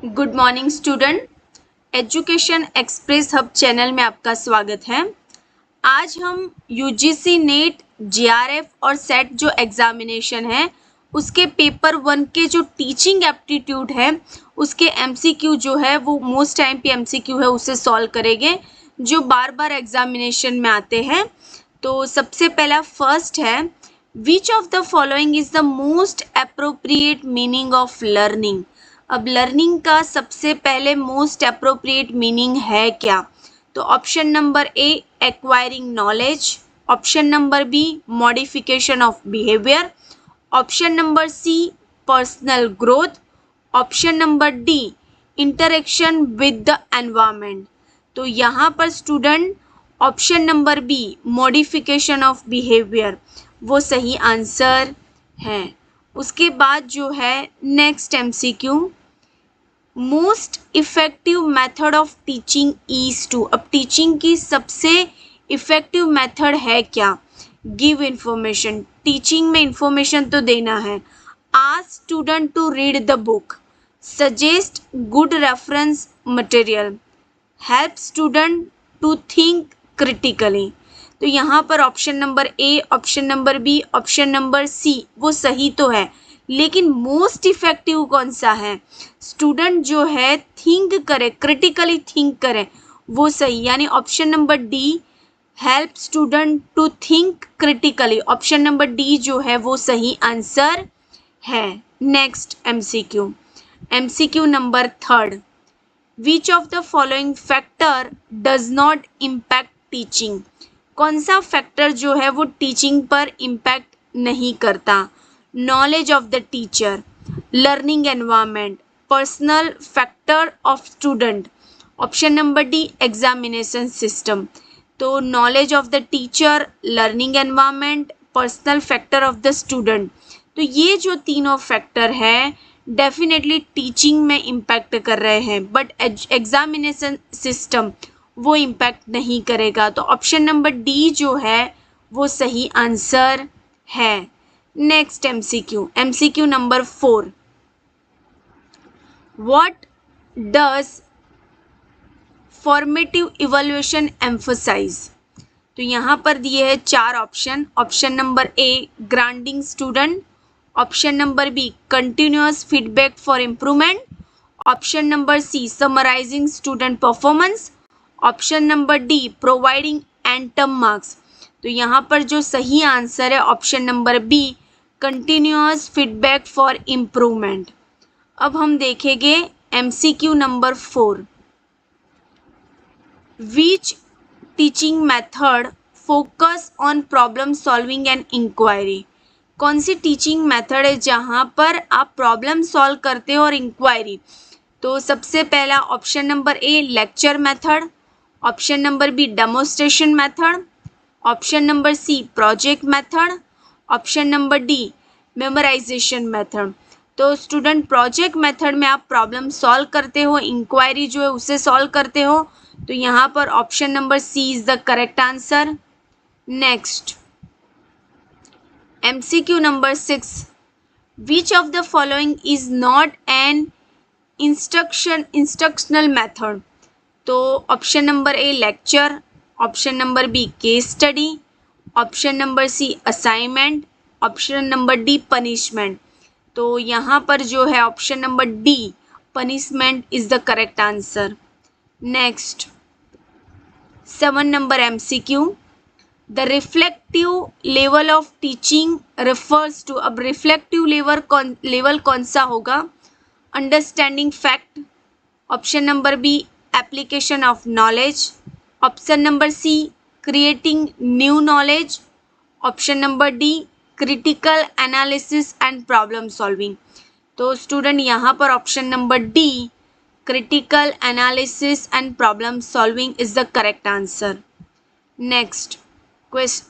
Good morning student. Education express hub channel में आपका स्वागत है। आज हम यूजीसी नेट जेआरएफ और सेट जो एग्जामिनेशन है उसके पेपर 1 के जो टीचिंग एप्टीट्यूड है उसके एमसीक्यू जो है वो मोस्ट टाइम पे एमसीक्यू है उसे सॉल्व करेंगे जो बार बार एग्जामिनेशन में आते हैं। तो सबसे पहला फर्स्ट है, which of the following is the most appropriate meaning of learning. अब लर्निंग का सबसे पहले मोस्ट अप्रोप्रिएट मीनिंग है क्या? तो option number A acquiring knowledge, option number B modification of behaviour, option number C personal growth, option number D interaction with the environment. तो यहाँ पर student option number B modification of behaviour वो सही answer है। उसके बाद जो है next MCQ, most effective method of teaching is to. अब टीचिंग की सबसे इफ़ेक्टिव मेथड है क्या? गिव इंफॉर्मेशन, टीचिंग में इंफॉर्मेशन तो देना है। Ask student to read the book, suggest good reference material, help student to think critically. तो यहाँ पर option number A, option number B, option number C वो सही तो है, लेकिन मोस्ट इफेक्टिव कौन सा है? स्टूडेंट जो है थिंक करे, क्रिटिकली थिंक करे, वो सही, यानी option number D help student to think critically, option number D जो है वो सही आंसर है। Next MCQ, MCQ number third, which of the following factor does not impact teaching. कौन सा फैक्टर जो है वो टीचिंग पर इम्पैक्ट नहीं करता? Knowledge of the teacher, learning environment, personal factor of student, option number D examination system. तो knowledge of the teacher, learning environment, personal factor of the student, तो ये जो तीनों फैक्टर है डेफिनेटली टीचिंग में इम्पैक्ट कर रहे हैं, बट एग्जामिनेशन सिस्टम वो इम्पैक्ट नहीं करेगा। तो ऑप्शन नंबर डी जो है वो सही आंसर है। Next MCQ, MCQ number 4, what does formative evaluation emphasize. तो यहाँ पर दिए हैं 4 option. Option number A grading student, option number B continuous feedback for improvement, option number C summarizing student performance, option number D providing end term marks. तो यहाँ पर जो सही आंसर है option number B continuous feedback for improvement. अब हम देखेंगे MCQ number 4, which teaching method focus on problem solving and inquiry. कौन सी टीचिंग मेथड है जहाँ पर आप प्रॉब्लम सॉल्व करते हो और इंक्वायरी? तो सबसे पहला option number A lecture method, option number B demonstration method, option number C project method, option number D memorisation method. तो स्टूडेंट प्रोजेक्ट मेथड में आप प्रॉब्लम सॉल्व करते हो, इंक्वायरी जो है उसे सॉल्व करते हो, तो यहाँ पर option number C is the correct answer. Next MCQ number 6, which of the following is not an instructional method. तो option number A lecture, option number B case study, option number C assignment, option number D punishment. तो यहाँ पर जो है option number D punishment is the correct answer. Next 7 number MCQ, the reflective level of teaching refers to. अब reflective level कौन सा होगा? Understanding fact, option number B application of knowledge, option number C creating new knowledge, option number D critical analysis and problem solving. तो student यहाँ पर option number D critical analysis and problem solving is the correct answer. Next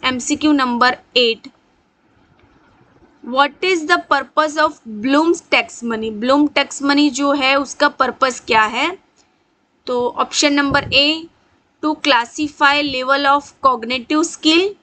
MCQ number 8, what is the purpose of Bloom's taxonomy. Bloom taxonomy जो है उसका purpose क्या है? तो option number A to classify level of cognitive skill,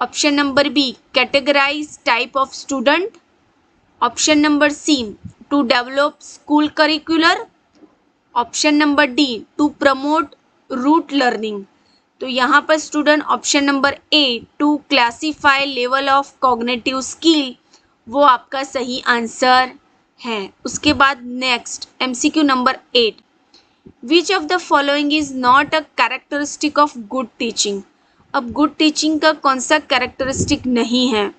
option number B categorise type of student, option number C to develop school curricular, option number D to promote rote learning. तो यहाँ पर student option number A to classify level of cognitive skill वो आपका सही answer है। उसके बाद next MCQ number 8, which of the following is not a characteristic of good teaching. अब गुड टीचिंग का कौन सा कैरेक्टरिस्टिक नहीं है?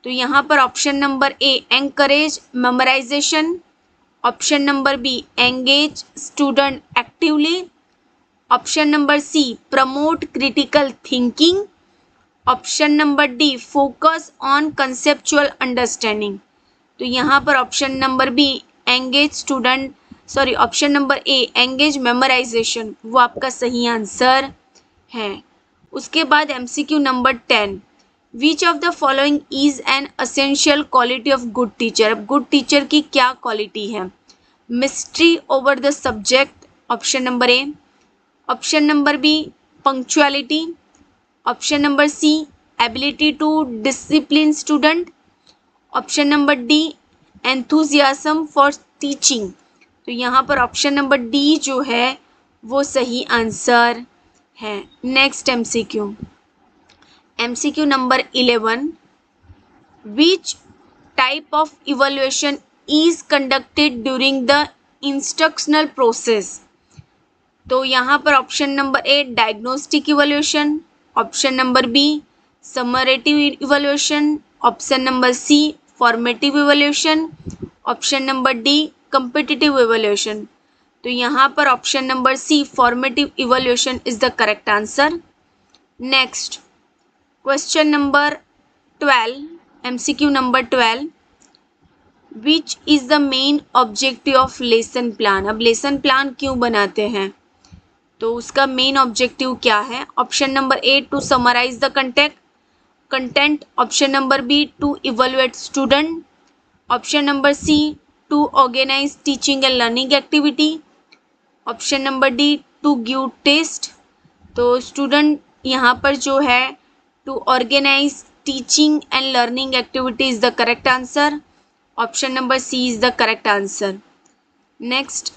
तो यहाँ पर option number A encourage memorisation, option number B engage student actively, option number C promote critical thinking, option number D focus on conceptual understanding. तो यहाँ पर option number B option number A engage memorisation वो आपका सही answer है। उसके बाद MCQ number 10, which of the following is an essential quality of good teacher. अब गुड टीचर की क्या क्वालिटी है? Mastery over the subject, option number A, option number B punctuality, option number C ability to discipline student, option number D enthusiasm for teaching. तो यहाँ पर option number D जो है वो सही आंसर है। Next MCQ number 11, which type of evaluation is conducted during the instructional process. तो यहाँ पर option number A diagnostic evaluation, option number B summative evaluation, option number C formative evaluation, option number D competitive evaluation. तो यहाँ पर option number C formative evaluation is the correct answer. Next question number 12, MCQ number 12, which is the main objective of lesson plan. अब lesson plan क्यों बनाते हैं? तो उसका main objective क्या है? Option number A to summarise the content, option number B to evaluate student, option number C to organise teaching and learning activity, option number D to give test. तो student यहाँ पर जो है to organise teaching and learning activity is the correct answer, option number C is the correct answer. Next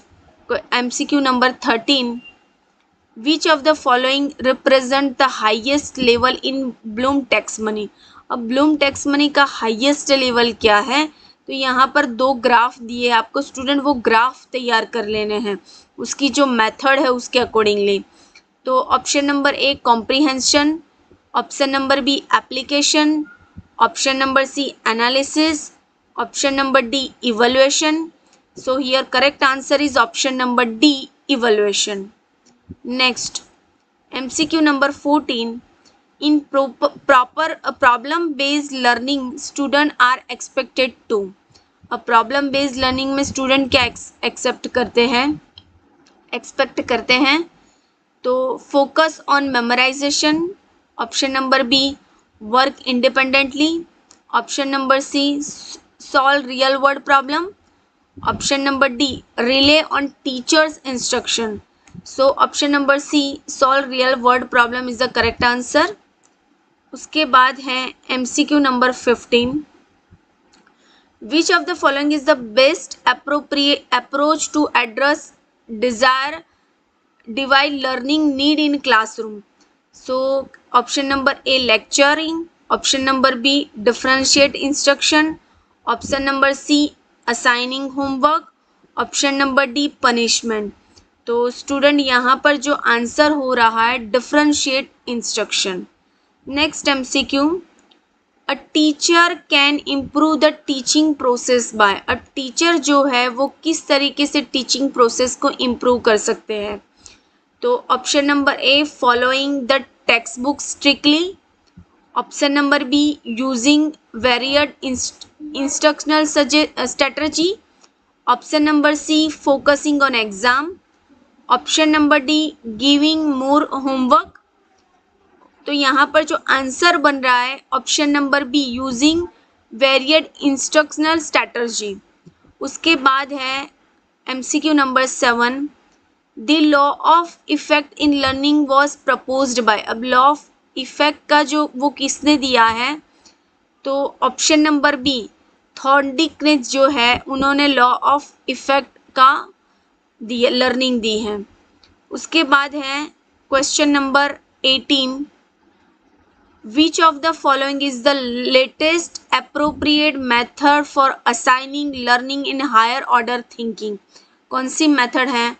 MCQ number 13, which of the following represent the highest level in Bloom taxonomy. अब Bloom taxonomy का highest level क्या है? तो यहाँ पर दो graph दिए आपको स्टूडेंट, वो ग्राफ तैयार कर लेने हैं उसकी जो मेथड है उसके अकॉर्डिंगली। तो option number A comprehension, option number B application, option number C analysis, option number D evaluation. So here correct answer is option number D evaluation. Next MCQ number 14, in proper problem based learning student are expected to. अब problem based learning में student क्या expect करते हैं? तो focus on memorisation, option number B work independently, option number C solve real world problem, option number D rely on teachers instruction. So option number C solve real world problem is the correct answer. उसके बाद है MCQ number 15, which of the following is the best appropriate approach to address desire divide learning need in classroom. So option number A lecturing, option number B differentiate instruction, option number C assigning homework, option number D punishment. तो student यहाँ पर जो answer हो रहा है differentiate instruction. Next MCQ, a teacher can improve the teaching process by. A teacher जो है वो किस तरीके से टीचिंग प्रोसेस को इम्प्रूव कर सकते हैं? तो option number A following the textbook strictly, option number B using varied instructional strategy, option number C focusing on exam, option number D giving more homework. तो यहाँ पर जो आंसर बन रहा है option number B using varied instructional strategy. उसके बाद है MCQ number 7, the law of effect in learning was proposed by. अब लॉ ऑफ इफेक्ट का जो वो किसने दिया है? तो ऑप्शन नंबर बी थॉर्नडिक ने जो है उन्होंने लॉ ऑफ इफेक्ट का लर्निंग दी है। उसके बाद है question number 18, which of the following is the latest appropriate method for assigning learning in higher order thinking. कौन सी मेथड है?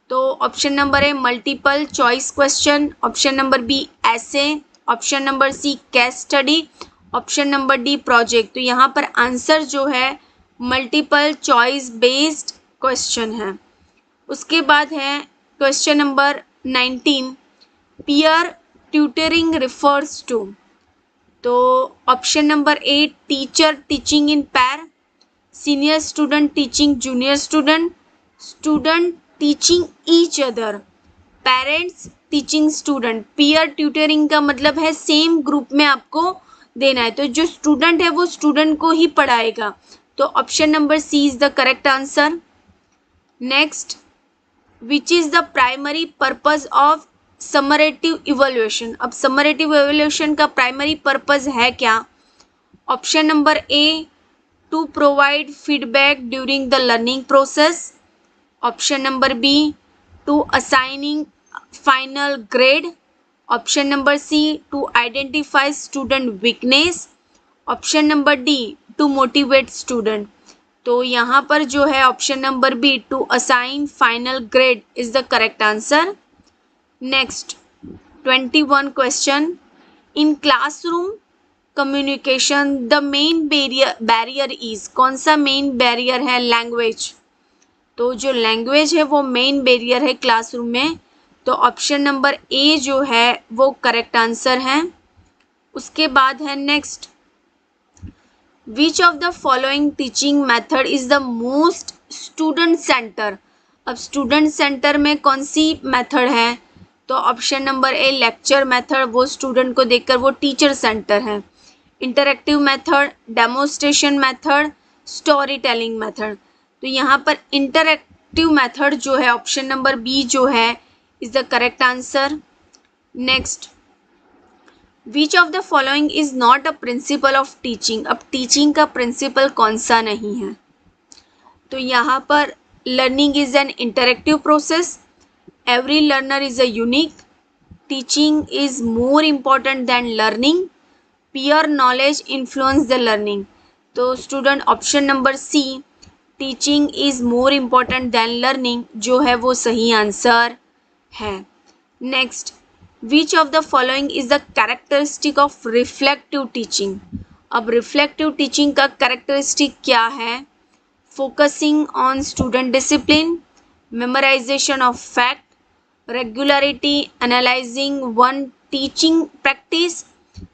तो option number A multiple choice question, option number B essay, option number C case study, option number D project. तो यहाँ पर answer जो है multiple choice based question है। उसके बाद है question number 19, peer tutoring refers to. तो option number A teacher teaching in pair, senior student teaching junior student, student teaching each other, parents teaching student. Peer tutoring का मतलब है same group में आपको देना है, तो जो स्टूडेंट है वो स्टूडेंट को ही पढ़ाएगा। तो option number C is the correct answer. Next, which is the primary purpose of summative evaluation. अब समरेटिव इवैल्यूएशन का प्राइमरी पर्पज है क्या? Option number A to provide feedback during the learning process, option number B to assigning final grade, option number C to identify student weakness, option number D to motivate student. तो यहाँ पर जो है option number B to assign final grade is the correct answer. Next 21 question, in classroom communication the main barrier is. कौन सा main barrier है? Language. तो जो लैंग्वेज है वो मेन बैरियर है क्लासरूम में, तो ऑप्शन नंबर ए जो है वो करेक्ट आंसर है। उसके बाद है next, which of the following teaching method is the most student centre. अब स्टूडेंट सेंटर में कौन सी मेथड है? तो option number A lecture method, वो स्टूडेंट को देखकर वो टीचर सेंटर है। Interactive method, demonstration method, story telling method. तो यहाँ पर इंटरेक्टिव मेथड जो है ऑप्शन नंबर बी जो है is the correct answer. Next, which of the following is not a principle of teaching. अब टीचिंग का प्रिंसिपल कौन सा नहीं है? तो यहाँ पर learning is an interactive process, every learner is a unique, teaching is more important than learning, peer knowledge influence the learning. तो student option number C teaching is more important than learning जो है वो सही answer है। Next, which of the following is the characteristic of reflective teaching. अब reflective teaching का characteristic क्या है? Focusing on student discipline, memorisation of fact, regularity, analysing one teaching practice,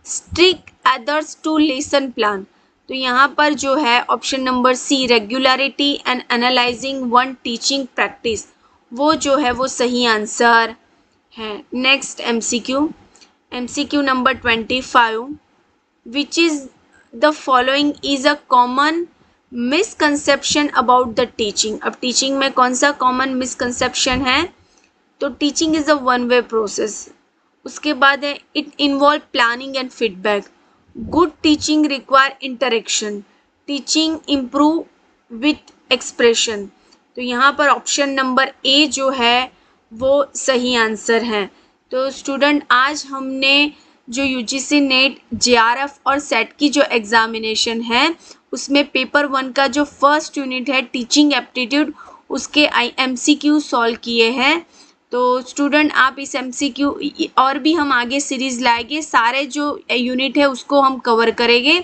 strict others to lesson plan. तो यहाँ पर जो है option number C regularity and analysing one teaching practice वो जो है वो सही आंसर है। Next MCQ number 25, which is the following is a common misconception about the teaching. अब टीचिंग में कौन सा कॉमन मिसकंसेप्शन है? तो teaching is a one way process. उसके बाद है it involve planning and feedback, good teaching require interaction, teaching improve with expression. तो यहाँ पर ऑप्शन नंबर ए जो है वो सही आंसर है। तो स्टूडेंट आज हमने जो यूजीसी नेट जेआरएफ और सेट की जो एग्ज़ामिनेशन है उसमें पेपर 1 का जो फर्स्ट यूनिट है टीचिंग एप्टीट्यूड उसके एमसीक्यू सॉल्व किए हैं। तो स्टूडेंट आप इस एमसीक्यू और भी हम आगे सीरीज़ लाएंगे, सारे जो यूनिट है उसको हम कवर करेंगे।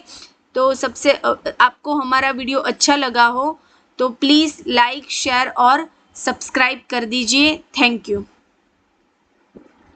तो सबसे आपको हमारा वीडियो अच्छा लगा हो तो प्लीज़ लाइक शेयर और सब्सक्राइब कर दीजिए। Thank you.